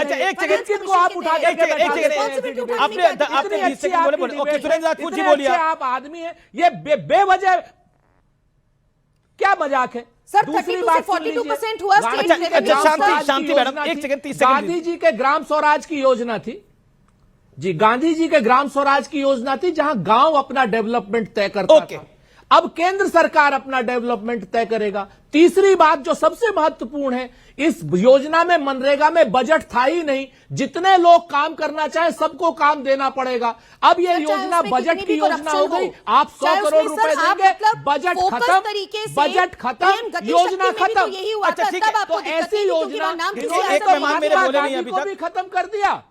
अच्छा एक सेकंड को आप उठा के आपने 20 सेकंड बोले। ओके सुरेंद्र राजपूत जी बोलिए। आप आदमी हैं, ये बेवजह क्या मजाक है सर? दूसरी 32 बात से 42% हुआ स्टेट अच्छा शांति मैडम, एक सेकंड 30 सेकंड। गांधी जी के ग्राम स्वराज की योजना थी जी, गांधी जी के ग्राम स्वराज की योजना थी जहां गांव अपना डेवलपमेंट तय करता था। अब केंद्र सरकार अपना डेवलपमेंट तय करेगा। तीसरी बात जो सबसे महत्वपूर्ण है, इस योजना में मनरेगा में बजट था ही नहीं। जितने लोग काम करना चाहे सबको काम देना पड़ेगा। अब ये योजना बजट की योजना हो गई। आप 100 करोड़ रुपए देंगे, बजट खत्म, बजट खत्म, योजना खत्म। अच्छा ठीक है, तो ऐसी योजना को भी खत्म कर दिया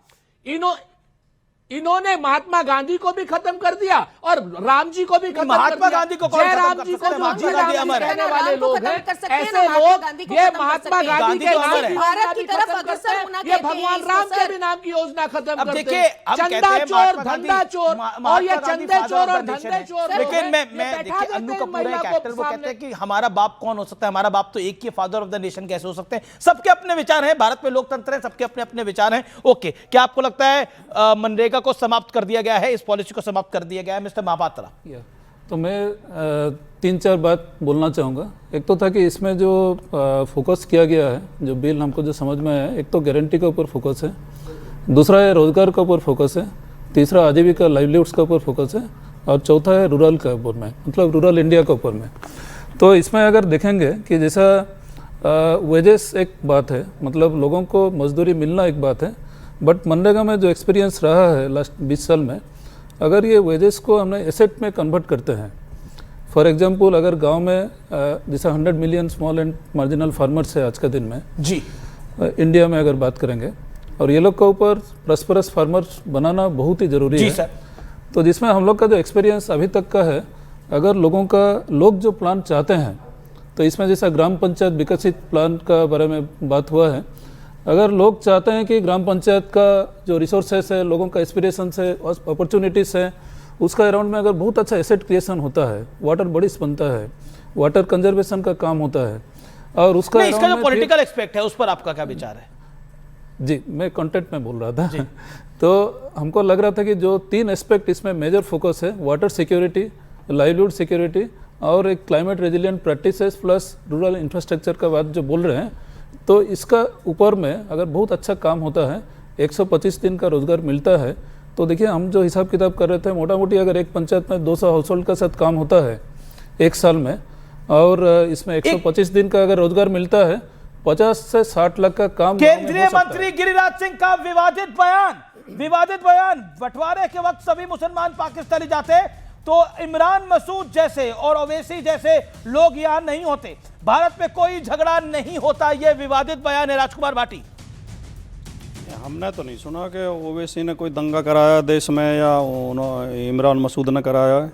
इन्होंने महात्मा गांधी को भी खत्म कर दिया और राम जी को भी खत्म कर दिया। महात्मा गांधी को कौन राम जी को कहने वाले लोग हैं, ऐसे लोग ये महात्मा गांधी के नाम भारत की तरफ अग्रसर होना, ये भगवान राम के भी नाम की योजना खत्म कर देखिए, चंदा चोर, धंधा चोर और ये चंदे चोर और धंधे चोर। लेकिन मैं देखिए अन्नू कपूर एक एक्टर, वो कहते हैं कि हमारा बाप कौन हो सकता है, हमारा बाप तो एक ही फादर ऑफ द नेशन कैसे हो सकते हैं। सबके अपने विचार हैं, भारत में लोकतंत्र है, सबके अपने अपने विचार हैं। ओके, क्या आपको लगता है मनरेगा को समाप्त कर दिया गया है, इस पॉलिसी को समाप्त कर दिया गया है? मिस्टर महापात्रा। तो मैं 3-4 बात बोलना चाहूँगा। एक तो था कि इसमें जो फोकस किया गया है, जो बिल हमको जो समझ में आया, एक तो गारंटी के ऊपर फोकस है, दूसरा है रोजगार के ऊपर फोकस है, तीसरा आजीविका लाइवलीहुड्स के ऊपर फोकस है, और चौथा है रूरल के ऊपर में, मतलब रूरल इंडिया के ऊपर में। तो इसमें अगर देखेंगे कि जैसा वेजेस एक बात है, मतलब लोगों को मजदूरी मिलना एक बात है, बट मनरेगा में जो एक्सपीरियंस रहा है लास्ट 20 साल में, अगर ये वेजेस को हमने एसेट में कन्वर्ट करते हैं, फॉर एग्जांपल अगर गांव में जैसा 100 million small and marginal farmers है आज के दिन में जी इंडिया में अगर बात करेंगे, और ये लोग के ऊपर प्रॉस्परस फार्मर्स बनाना बहुत ही ज़रूरी है। सर। तो जिसमें हम लोग का जो एक्सपीरियंस अभी तक का है, अगर लोग जो प्लान चाहते हैं, तो इसमें जैसा ग्राम पंचायत विकसित प्लान का बारे में बात हुआ है, अगर लोग चाहते हैं कि ग्राम पंचायत का जो रिसोर्सेस है, लोगों का एस्पिरेशंस है, अपॉर्चुनिटीज़ है, उसका अराउंड में अगर बहुत अच्छा एसेट क्रिएशन होता है, वाटर बॉडीज बनता है, वाटर कंजर्वेशन का काम होता है, और उसका इसका जो पॉलिटिकल एस्पेक्ट है उस पर आपका क्या विचार है? जी, मैं कंटेंट में बोल रहा था। तो हमको लग रहा था कि जो 3 एस्पेक्ट इसमें मेजर फोकस है, वाटर सिक्योरिटी, लाइवलीहुड सिक्योरिटी और एक climate resilient practices plus rural infrastructure का बात जो बोल रहे हैं, तो इसका ऊपर में अगर बहुत अच्छा काम होता है, 125 दिन का रोजगार मिलता है, तो देखिए हम जो हिसाब किताब कर रहे थे, मोटा मोटी अगर एक पंचायत में 200 हाउस होल्ड का साथ काम होता है एक साल में, और इसमें 125 दिन का अगर रोजगार मिलता है, 50 से 60 लाख का काम। केंद्रीय मंत्री गिरिराज सिंह का विवादित बयान, बंटवारे के वक्त सभी मुसलमान पाकिस्तानी जाते तो इमरान मसूद जैसे और ओवैसी जैसे लोग यहां नहीं होते, भारत में कोई झगड़ा नहीं होता, यह विवादित बयान है। राजकुमार भाटी। हमने तो नहीं सुना कि ओवैसी ने कोई दंगा कराया देश में या इमरान मसूद ने कराया है।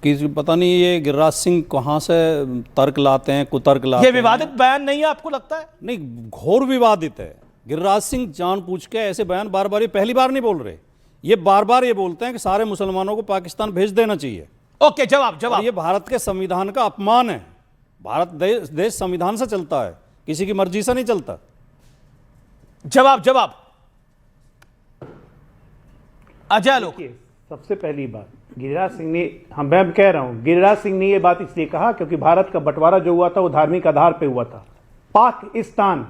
कि पता नहीं ये गिरिराज सिंह कहाँ से तर्क लाते हैं, कुतर्क लाते हैं। ये विवादित बयान नहीं है, आपको लगता है? नहीं, घोर विवादित है। गिरिराज सिंह जानबूझ के ऐसे बयान बार बार, ये पहली बार नहीं बोल रहे, ये बार बार ये बोलते हैं कि सारे मुसलमानों को पाकिस्तान भेज देना चाहिए। ओके, जवाब। ये भारत के संविधान का अपमान है। भारत देश संविधान से चलता है, किसी की मर्जी से नहीं चलता। जवाब। अजय लोग। सबसे पहली बात, गिरिराज सिंह ने, मैं कह रहा हूं, गिरिराज सिंह ने यह बात इसलिए कहा क्योंकि भारत का बंटवारा जो हुआ था वो धार्मिक आधार पे हुआ था। पाकिस्तान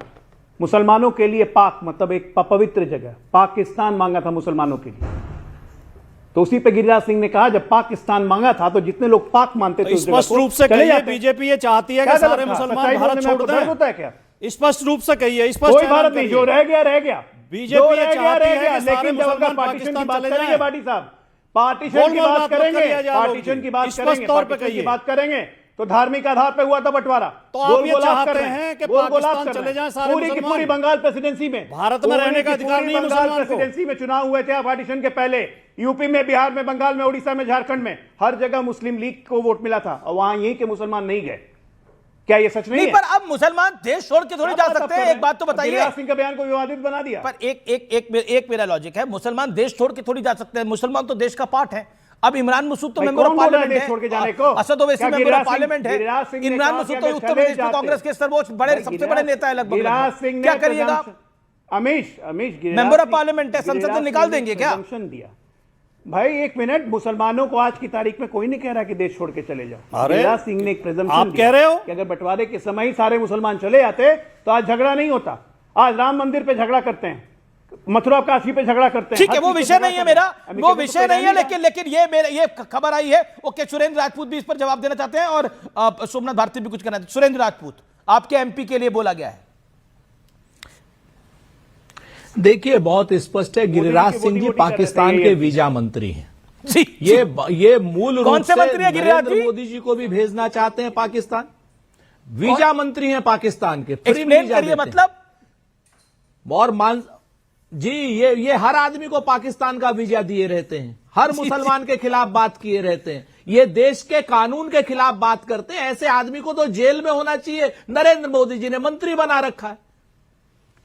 मुसलमानों के लिए, पाक मतलब एक पवित्र जगह, पाकिस्तान मांगा था मुसलमानों के लिए, तो उसी पे गिरिराज सिंह ने कहा जब पाकिस्तान मांगा था तो जितने लोग पाक मानते थे स्पष्ट रूप से कहिए, बीजेपी ये चाहती है कि सारे मुसलमान भारत छोड़ दें। होता है क्या? स्पष्ट रूप से कहिए, कोई भारत नहीं, जो रह गया। बीजेपी ये चाहती है कि सारे लेकिन जब मुसलमान पार्टीशन की बात चले करेंगे, जाएं। भाटी साहब, पार्टीशन की बात करेंगे, पार्टीशन की बात स्पष्ट करेंगे, तौर पे पार्टीशन की कहिए। बात करेंगे तो धार्मिक आधार पे हुआ था बंटवारा। तो आप ये चाहते हैं कि पाकिस्तान चले जाएं सारे पूरी की पूरी बंगाल प्रेसिडेंसी में, भारत में रहने का अधिकार नहीं है बंगाल मुसलमान को। प्रेसिडेंसी में चुनाव हुए थे पार्टीशन के पहले, यूपी में, बिहार में, बंगाल में, उड़ीसा में, झारखंड में, हर जगह मुस्लिम लीग को वोट मिला था और वहां यही के मुसलमान नहीं गए। क्या ये सच नहीं है? पर अब मुसलमान देश छोड़ के थोड़ी जा सकते हैं, एक बात तो बताइए। गिरिराज सिंह का बयान को विवादित बना दिया। पर एक मेरा लॉजिक है, मुसलमान देश छोड़ के थोड़ी जा सकते हैं, मुसलमान तो देश का पार्ट है। अब इमरान मसूद तो मेंबर ऑफ पार्लियामेंट है, छोड़ के जाने को? Asad Owaisi member of parliament है, इमरान मसूद तो उत्तर प्रदेश में कांग्रेस के सबसे बड़े नेता है लगभग। क्या करिएगा? Amish Giriraj member of Singh- parliament है, संसद से गिरिराज निकाल सिंह ने देंगे क्या? presumption दिया। भाई एक मिनट, मुसलमानों को आज की तारीख में कोई नहीं कह रहा कि देश छोड़ के चले जाओ। अरे, गिरिराज सिंह ने एक presumption आप दिया कह रहे हो? कि अगर बंटवारे के समय ही सारे मुसलमान चले जाते तो आज झगड़ा नहीं होता। आज राम मंदिर पे झगड़ा करते हैं, मथुरा काशी पे झगड़ा करते हैं। ठीक है, हर वो चीज पे विषय झगड़ा नहीं है करते मेरा, हैं। अभी वो किसी को विषय नहीं है, नहीं लेकिन ये खबर आई है। ओके, सुरेंद्र राजपूत भी इस पर जवाब देना चाहते हैं और सोमनाथ भारती भी कुछ कहना चाहते हैं। सुरेंद्र राजपूत, आपके एमपी के लिए बोला गया है। देखिए, बहुत स्पष्ट है, गिरिराज सिंह जी वोटी पाकिस्तान कर रहे के हैं। वीजा मंत्री हैं। जी, ये मूल रूप कौन से से मंत्री हैं गिरिराज नरेंद्र जी? मोदी जी को भी भेजना चाहते हैं पाकिस्तान। वीजा मंत्री हैं पाकिस्तान के, फ्री एक्सप्लेन वीजा करिए देते हैं। मतलब। और जी, ये हर आदमी को पाकिस्तान का वीजा दिए रहते हैं, हर मुसलमान के खिलाफ बात किए रहते हैं, ये देश के कानून के खिलाफ बात करते हैं। ऐसे आदमी को तो जेल में होना चाहिए। नरेंद्र मोदी जी ने मंत्री बना रखा है,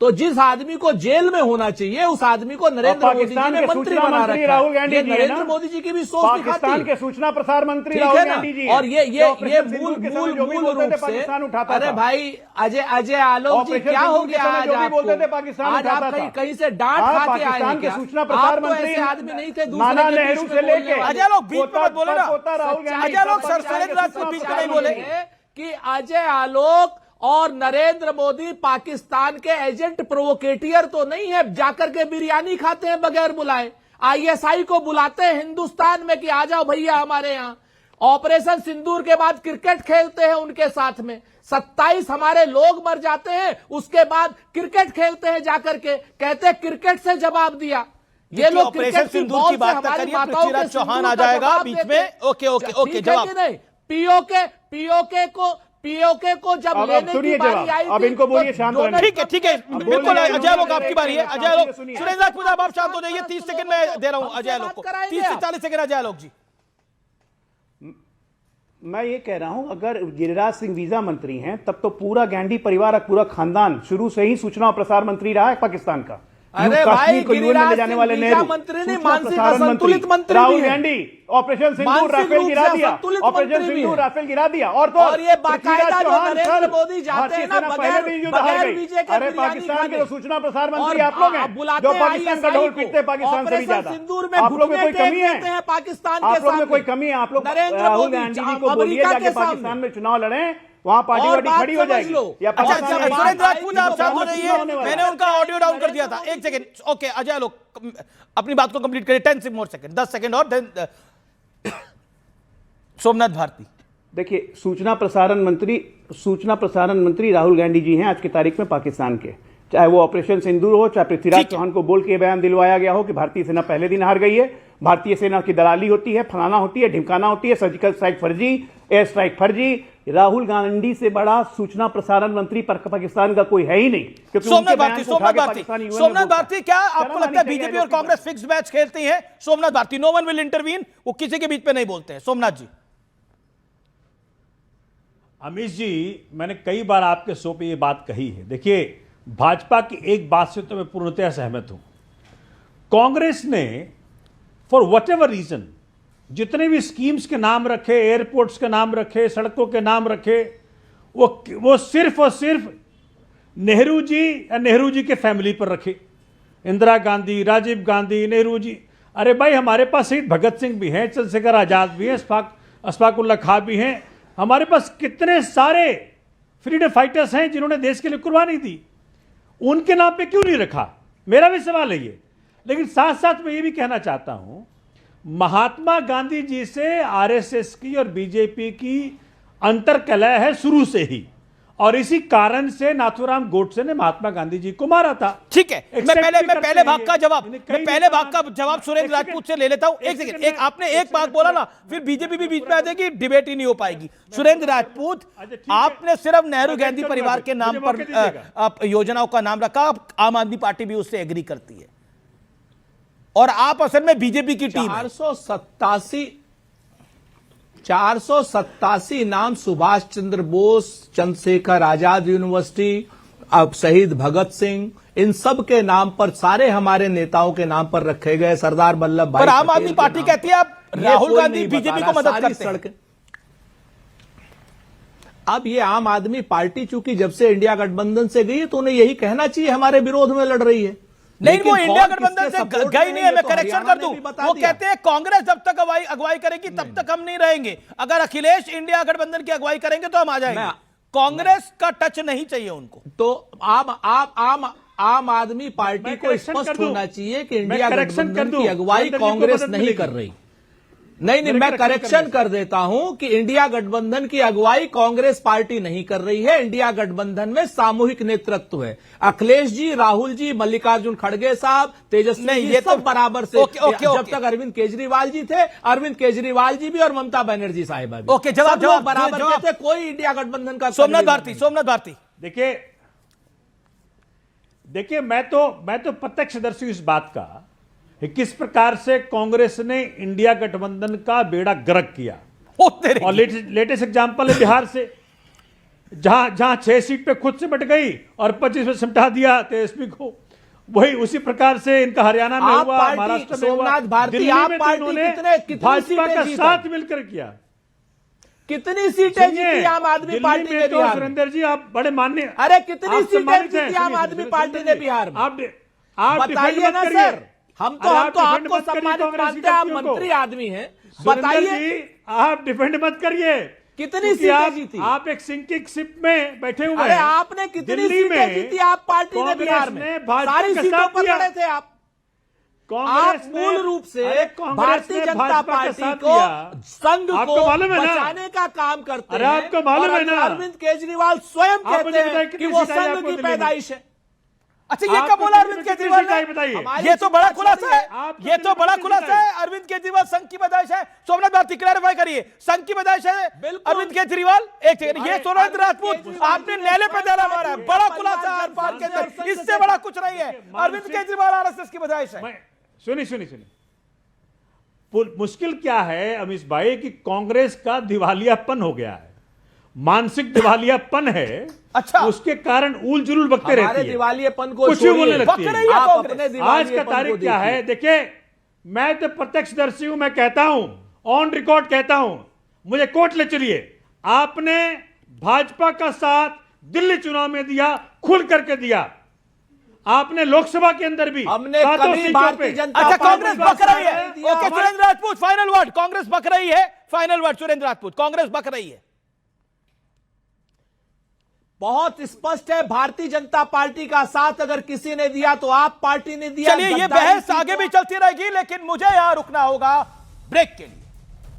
तो जिस आदमी को जेल में होना चाहिए उस आदमी को नरेंद्र मोदी जी ने मंत्री बना रखा राहुल है। गांधी ये जी है नरेंद्र ना? मोदी जी की भी सोच दिखाती पाकिस्तान है। के सूचना प्रसार मंत्री ठीक राहुल है ना? गांधी जी और ये जो ऑपरेशन मूल सिंदूर के समय जो भी मूल बोलते थे, रूप से, पाकिस्तान उठाता अरे था। भाई अजय आलोक जी, ऑपरेशन क्या हो सिंदूर के गया समय आज जो भी आपको? बोलते थे, पाकिस्तान आज उठाता आप था। कहीं से डांट हाँ, खा के आए पाकिस्तान हैं के क्या? सूचना प्रसार आप तो मंत्री ऐसे आदमी नहीं थे नाना दूसरे के नेहरू बीच से में बोलने लेके वाले। अजय लोग बीच में मत बोले ना। पोता राहुल गांधी अजय लोग सर, पाकिस्तान सुरेंद्र के राजपूत बीच में सूचना नहीं बोले। कि अजय आलोक और नरेंद्र मोदी पाकिस्तान के एजेंट प्रोवोकेटियर तो नहीं है, जाकर के बिरयानी खाते हैं बगैर बुलाए। आईएसआई को बुलाते हैं हिंदुस्तान में कि आ जाओ भैया हमारे यहां। ऑपरेशन सिंदूर के बाद क्रिकेट खेलते हैं उनके साथ में। 27 हमारे लोग मर जाते हैं, उसके बाद क्रिकेट खेलते हैं जाकर के, कहते हैं क्रिकेट से जवाब दिया। ये लोग ऑपरेशन क्रिकेट की सिंदूर बॉल की से बात हमारी करिए, माताओं के पृथ्वीराज चौहान सिंदूर आ का जाएगा जवाब बीच देते में। हैं। ओके, ठीक है जवाब। कि नहीं? पीओके को जब अब लेने सुनिए की बारी जवाब। आई अब थी, इनको बोलिए तो शांत दोनों- रहने। ठीक है, बिल्कुल बोलने अजय दीजिए, लोग आपकी बारी है। अजय लोग, सुनिए। सुरेंद्र राजपूत आप शांत हो जाइए। 30 सेकंड में दे रहा हूं अजय लोग को। 30 से 40 सेकंड अजय लोग जी। मैं ये कह रहा हूं, अगर गिरिराज सिंह वीजा मंत्री हैं तब तो पूरा गांधी परिवार, पूरा खानदान शुरू से ही सूचना और प्रसार मंत्री रहा है पाकिस्तान का। अरे कश्मीर भाई, को यूएन में गिरिराज ले जाने सिंह वाले वीजा नेहरू, मंत्री नहीं, सूचना मानसिक प्रसारण असंतुलित मंत्री भी राहुल हैं। गांधी, ऑपरेशन सिंदूर, मानसिक राफेल रूप गिरा से दिया, असंतुलित ऑपरेशन मंत्री भी सिंदूर, हैं। राफेल गिरा दिया। और तो और ये बाकायदा जो नरेंद्र मोदी जाते भारतीय हैं ना, सेना बगैर- पहले भी युद्ध हार बगैर गई। वीजे के अरे बिरयानी पाकिस्तान के खाने। तो सूचना प्रसार मंत्री और आप लोग हैं, बुलाते जो हैं पाकिस्तान का ISI ढोल को। पीटते हैं पाकिस्तान से भी ऑपरेशन ज्यादा। सिंदूर में आप लोग में कोई घुटने कमी टेक है? देते हैं पाकिस्तान आप के लोग में सामने। कोई कमी है? आप लोग नरेंद्र राहुल मोदी गांधी जी को अमेरिका बोलिए के जाके सामने। पाकिस्तान में चुनाव लड़ें, वहां पार्टी और वार्टी बात खड़ी हो समझ जाएगी। लो। या अच्छा, पाकिस्तान में सुरेंद्र राजपूत आप शांत हो चुनाव जाइए। होने वाला है। मैंने उनका ऑडियो डाउन कर दिया था। एक सेकंड। ओके, अजय लोग अपनी बात को कंप्लीट करिए। 10 मोर सेकंड, 10 सेकंड और देन सोमनाथ भारती। देखिए, सूचना प्रसारण मंत्री राहुल गांधी जी हैं आज की तारीख में पाकिस्तान के। चाहे वो ऑपरेशन सिंदूर हो, चाहे पृथ्वीराज ठीक है। चौहान को बोल के बयान दिलवाया गया हो कि भारतीय सेना पहले दिन हार गई है, भारतीय सेना की दलाली होती है, फलाना होती है, ढिमकाना होती है, सर्जिकल स्ट्राइक फर्जी, एयर स्ट्राइक फर्जी। राहुल गांधी से बड़ा सूचना प्रसारण मंत्री पाकिस्तान का कोई है ही नहीं, क्योंकि सोमनाथ उनके बयान भारती, को उठा के पाकिस्तानी UN ने सोमनाथ रोका। भारती, क्या आपको शर्म लगता है आनी चाहिए बीजेपी और लोगों कांग्रेस फिक्स मैच खेलती हैं? Somnath Bharti, no one will intervene, वो किसी के बीच में नहीं बोलते हैं। सोमनाथ जी। अमीश जी, मैंने कई बार आपके शो पे ये बात कही है। देखिए, भाजपा की एक बात से तो मैं पूर्णतः सहमत हूं। कांग्रेस ने फॉर वट एवर रीजन जितने भी स्कीम्स के नाम रखे, एयरपोर्ट्स के नाम रखे, सड़कों के नाम रखे, वो सिर्फ और सिर्फ नेहरू जी या नेहरू जी के फैमिली पर रखे। इंदिरा गांधी, राजीव गांधी, नेहरू जी। अरे भाई, हमारे पास शहीद भगत सिंह भी हैं, चंद्रशेखर आजाद भी हैं, अशफाक उल्लाह खां भी हैं। हमारे पास कितने सारे फ्रीडम फाइटर्स हैं जिन्होंने देश के लिए कुर्बानी दी। उनके नाम पे क्यों नहीं रखा? मेरा भी सवाल है ये। लेकिन साथ साथ मैं ये भी कहना चाहता हूं, महात्मा गांधी जी से आरएसएस की और बीजेपी की अंतर्कलह है शुरू से ही, और इसी कारण से नाथूराम गोडसे ने महात्मा गांधी जी को मारा था। ठीक है, मैं पहले भाग का जवाब, इन्हें मैं कई पहले नेता- भाग का जवाब सुरेंद्र एक राजपूत से ले लेता हूं। एक सेकंड, एक आपने एक बात बोला ना, फिर बीजेपी भी बीच में आ जाएगी, डिबेट ही नहीं हो पाएगी। सुरेंद्र राजपूत, अच्छा, ठीक है। आपने सिर्फ नेहरू मैं गांधी चलूंगा परिवार फिर, के नाम मुझे पर मौका दीजिएगा। योजनाओं का नाम रखा, आम आदमी पार्टी भी उससे एग्री करती है, और आप असल में बीजेपी की टीम है। 487 नाम सुभाष चंद्र बोस, चंद्रशेखर आजाद यूनिवर्सिटी, अब शहीद भगत सिंह, इन सब के नाम पर, सारे हमारे नेताओं के नाम पर रखे गए। सरदार वल्लभ भाई पर आम पटेल आदमी के पार्टी नाम कहती है आप पर। ये राहुल कोई गांधी नहीं बीजेपी बता को रहा, मदद सारी करते हैं। सड़कें। अब ये आम आदमी पार्टी चूंकि जब से इंडिया गठबंधन से गई है तो उन्हें यही कहना चाहिए हमारे विरोध में लड़ रही है। नहीं, लेकिन वो इंडिया कौन गठबंधन किसके से सपोर्ट गई में नहीं है, मैं तो करेक्शन हरियाणा कर दूं। ने भी बता वो दिया। कहते हैं कांग्रेस जब तक अगुवाई करेगी तब तक हम नहीं रहेंगे, अगर अखिलेश इंडिया गठबंधन की अगुवाई करेंगे तो हम आ जाएंगे। कांग्रेस का टच नहीं चाहिए उनको। तो आम आदमी पार्टी मैं को करेक्शन स्पष्ट कर दूं। होना चाहिए कि मैं इंडिया करेक्शन कर गठबंधन दूं। की अगुवाई सुरेंद्र जी को कांग्रेस मदद नहीं मिलेगी। कर रही। नहीं, मेरे मैं करेक्शन करेक्शन कर देता हूं कि इंडिया गठबंधन की अगुवाई कांग्रेस पार्टी नहीं कर रही है। इंडिया गठबंधन में सामूहिक नेतृत्व है। अखिलेश जी, राहुल जी, मल्लिकार्जुन खड़गे साहब, तेजस्वी नहीं, जी, ये सब तो बराबर से। ओके। जब तक अरविंद केजरीवाल जी थे, अरविंद केजरीवाल जी भी और ममता बनर्जी साहिबा भी। ओके, जवाब- सब लोग जवाब- बराबर जवाब- के थे, कोई इंडिया गठबंधन का सोमनाथ कन्वीनर नहीं। भारती देखिए मैं तो प्रत्यक्षदर्शी इस बात का कि किस प्रकार से कांग्रेस ने इंडिया गठबंधन का बेड़ा गर्क किया। और लेटेस्ट एग्जांपल है बिहार से, जहां 6 सीट पे खुद से बट गई और 25 में सिमटा दिया तेजस्वी को। वही उसी प्रकार से इनका हरियाणा में आप हुआ, पार्टी- महाराष्ट्र में हुआ, सोमनाथ भारती, दिल्ली आप में तो पार्टी इन्होंने कितनी भाजपा सीटें का जीता? साथ मिलकर किया। कितनी सीटें सुनिए, जीती आम आदमी दिल्ली पार्टी में ने तो बिहार में? सुरेंद्र जी आप बड़े मान्य, अरे कितनी आप सीटें सम्मानित हैं। जीती आम सुनिए, आदमी सुनिए, पार्टी सुरेंद्र ने जी, बिहार में? आप बताइए डिफेंड ना मत करिए। सर, हम तो अरे आप डिफेंड आपको मत करिए सम्मानित कांग्रेस की मानते हैं, आप शक्तियों को। मंत्री आदमी हैं। सुरेंद्र बताइए जी, आप डिफेंड मत करिए। कितनी क्योंकि सीटें जीती? आप एक सिंकिंग शिप में बैठे हुए अरे हैं। आपने कितनी दिल्ली सीटें में जीती आप पार्टी ने कांग्रेस बिहार में? ने भाजपा सारी का सीटों साथ पर दिया। लड़े थे आप। कांग्रेस ने- मूल रूप से अरे कांग्रेस भारतीय ने जनता भाजपा का पार्टी साथ को, दिया। संघ आपको को मालूम है ना? बचाने का काम करते अरे हैं। आपको मालूम और है ना? अरविंद केजरीवाल स्वयं आप मुझे कहते बताइए हैं कि कितनी वो सीटें आई संघ आपको की दिल्ली में? पैदाइश है। अच्छा, ये आप कब बोला कितनी अरविंद कितनी केजरीवाल सीटें ने? बताइए? हमारी ये तो बड़ा सीटें खुलासा है। आप ये तो बड़ा कितनी खुलासा सीटें है। अरविंद केजरीवाल संघ की पैदाइश है। सोमनाथ भारती क्लैरिफाई करिए, संघ की पैदाइश है बिल्कुल। अरविंद केजरीवाल। एक सेकंड, ये अरे, सोमनाथ अरविंद राजपूत केजरीवाल आपने जी नेले पे ने डाला मारा है। बड़ा परिवार खुलासा है हर पार के संघ अंदर, से इससे बड़ा कुछ नहीं है। देखिए, अरविंद मानसिक- केजरीवाल आरएसएस की पैदाइश है। सुनिए मुश्किल क्या है अमीश भाई कि कांग्रेस का दिवालियापन हो गया है, मानसिक दिवालियापन है। अच्छा। उसके कारण उल जुलूल बकते हमारे रहती है, दिवालियेपन को कुछ भी बोलने छोड़िए। लगती बक है। रही है आप कांग्रेस। अपने आज का दिवालियेपन को तारीख क्या देखिए। है देखिए, मैं तो प्रत्यक्षदर्शी हूं, मैं कहता हूं, ऑन रिकॉर्ड कहता हूं, मुझे कोर्ट ले चलिए। आपने भाजपा का साथ दिल्ली चुनाव में दिया, खुल करके दिया। आपने लोकसभा के अंदर भी हमने सातों कभी सीटों भारतीय पे जनता अच्छा, पार्टी कांग्रेस का बक रही है। साथ नहीं दिया। Okay, Surendra Rajput final word, Congress बक रही है। फाइनल वर्ड सुरेंद्र राजपूत, कांग्रेस बक रही है। बहुत स्पष्ट है, भारतीय जनता पार्टी का साथ अगर किसी ने दिया तो आप पार्टी ने दिया। चलिए, ये गद्दारी बहस की आगे तो- भी चलती रहेगी, लेकिन मुझे यहां रुकना होगा ब्रेक के लिए।